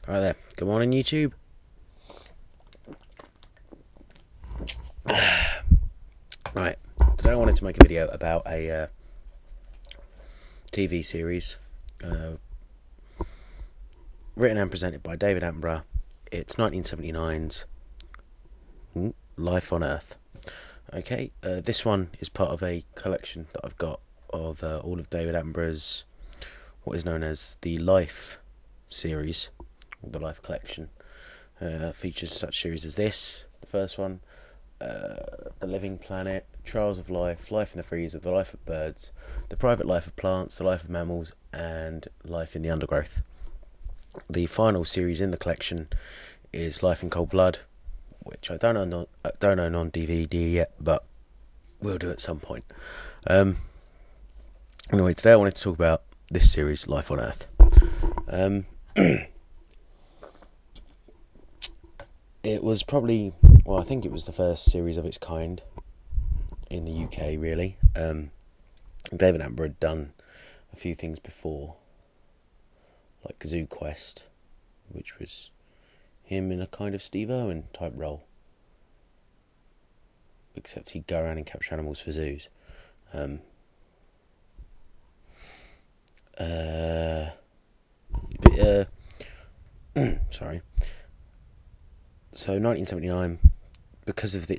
Right there, good morning YouTube. Right, today I wanted to make a video about a TV series written and presented by David Attenborough. It's 1979's Life on Earth. Okay, this one is part of a collection that I've got of all of David Attenborough's, what is known as the Life series, or the Life collection. Features such series as this, the first one, The Living Planet, Trials of Life, Life in the Freezer, The Life of Birds, The Private Life of Plants, The Life of Mammals, and Life in the Undergrowth. The final series in the collection is Life in Cold Blood, which I don't own on DVD yet, but will do at some point. Anyway, today I wanted to talk about this series, Life on Earth. It was probably, I think it was the first series of its kind in the UK, really. David Attenborough had done a few things before, like Zoo Quest, which was him in a kind of Steve Irwin type role, except he'd go around and capture animals for zoos. Sorry. So 1979, because of the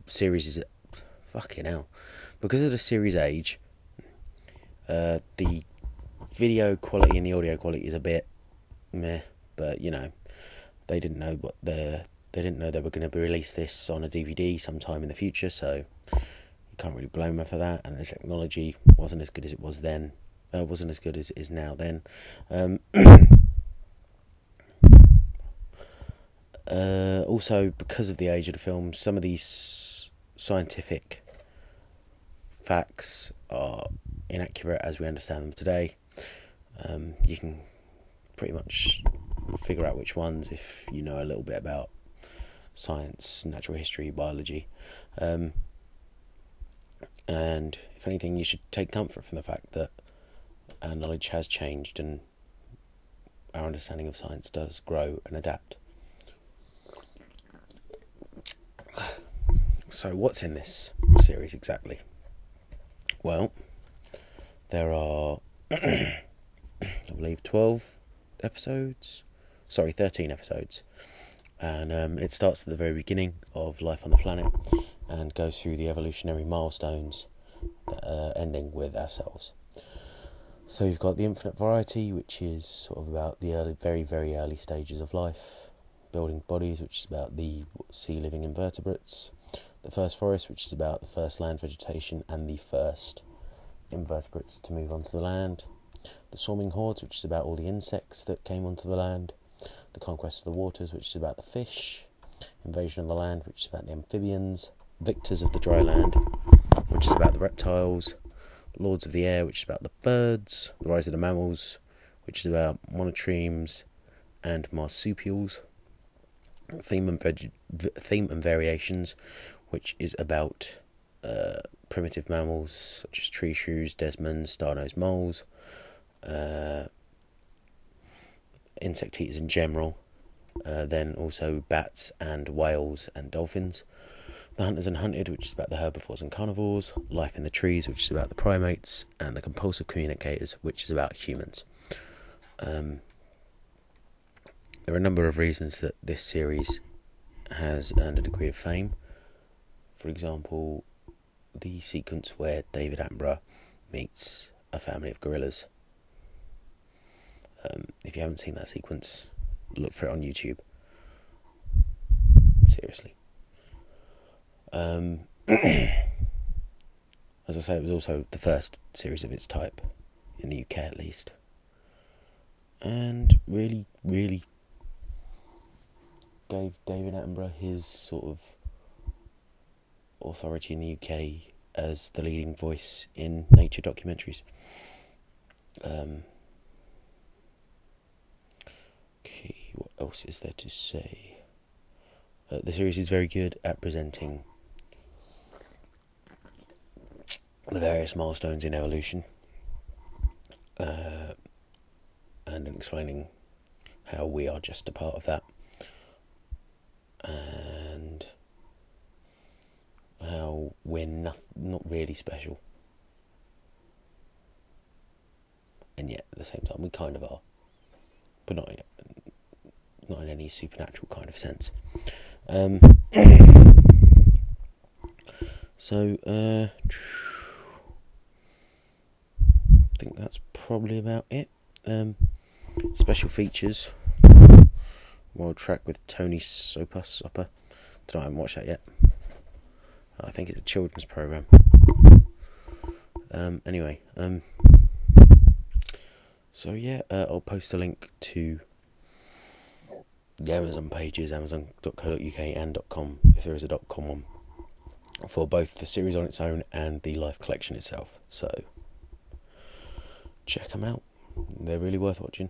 series because of the series age, the video quality and the audio quality is a bit meh. But you know, they didn't know they were going to release this on a DVD sometime in the future, so you can't really blame them for that. And the technology wasn't as good as it was then. Wasn't as good as it is now then. Also, because of the age of the film, some of these scientific facts are inaccurate as we understand them today. You can pretty much figure out which ones if you know a little bit about science, natural history, biology. And if anything, you should take comfort from the fact that our knowledge has changed and our understanding of science does grow and adapt. So what's in this series exactly? Well, there are I believe 13 episodes, and it starts at the very beginning of life on the planet and goes through the evolutionary milestones that are ending with ourselves. So you've got the infinite variety, which is sort of about the very, very early stages of life. Building bodies, which is about the sea living invertebrates. The first forest, which is about the first land vegetation and the first invertebrates to move onto the land. The swarming hordes, which is about all the insects that came onto the land. The conquest of the waters, which is about the fish. Invasion of the land, which is about the amphibians. Victors of the dry land, which is about the reptiles. Lords of the air, which is about the birds. The rise of the mammals, which is about monotremes and marsupials. Theme and variations, which is about primitive mammals such as tree shrews, desmans, star-nosed moles, insect eaters in general, then also bats and whales and dolphins. The hunters and hunted, which is about the herbivores and carnivores. Life in the trees, which is about the primates, and the compulsive communicators, which is about humans. There are a number of reasons that this series has earned a degree of fame. For example, the sequence where David Attenborough meets a family of gorillas. If you haven't seen that sequence, look for it on YouTube. Seriously. As I say, it was also the first series of its type, in the UK at least. And really, really gave David Attenborough his sort of authority in the UK as the leading voice in nature documentaries. Okay, what else is there to say? The series is very good at presenting the various milestones in evolution and explaining how we are just a part of that, and how we're not really special, and yet at the same time we kind of are, but not in any supernatural kind of sense. So I think that's probably about it. Special features, World Track with Tony Soper. I haven't watched that yet. I think it's a children's programme. Anyway, so yeah, I'll post a link to the Amazon pages, amazon.co.uk and .com, if there is a .com one, for both the series on its own and the Life collection itself. So check them out; they're really worth watching.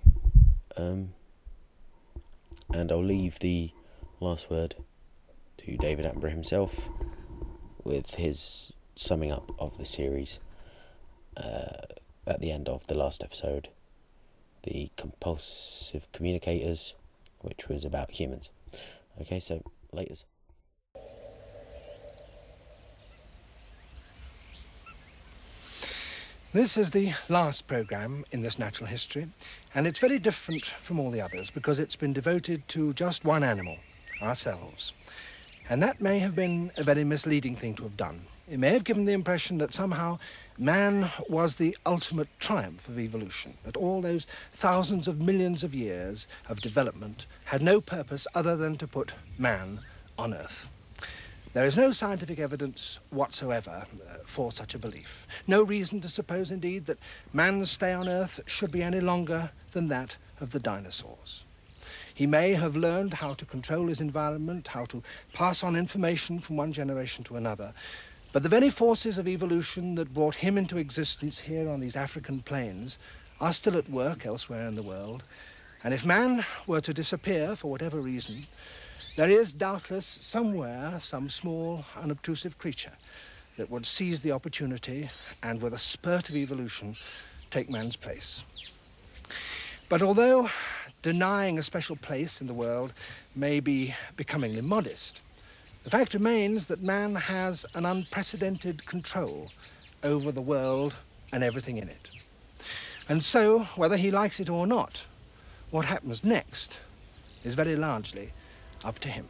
And I'll leave the last word to David Attenborough himself with his summing up of the series at the end of the last episode, The Compulsive Communicators, which was about humans. Okay, so laters. This is the last programme in this natural history, and it's very different from all the others because it's been devoted to just one animal, ourselves. And that may have been a very misleading thing to have done. It may have given the impression that somehow man was the ultimate triumph of evolution, that all those thousands of millions of years of development had no purpose other than to put man on Earth. There is no scientific evidence whatsoever for such a belief. No reason to suppose, indeed, that man's stay on Earth should be any longer than that of the dinosaurs. He may have learned how to control his environment, how to pass on information from one generation to another, but the very forces of evolution that brought him into existence here on these African plains are still at work elsewhere in the world, and if man were to disappear for whatever reason, there is doubtless somewhere some small, unobtrusive creature that would seize the opportunity and, with a spurt of evolution, take man's place. But although denying a special place in the world may be becomingly modest, the fact remains that man has an unprecedented control over the world and everything in it. And so, whether he likes it or not, what happens next is very largely up to him.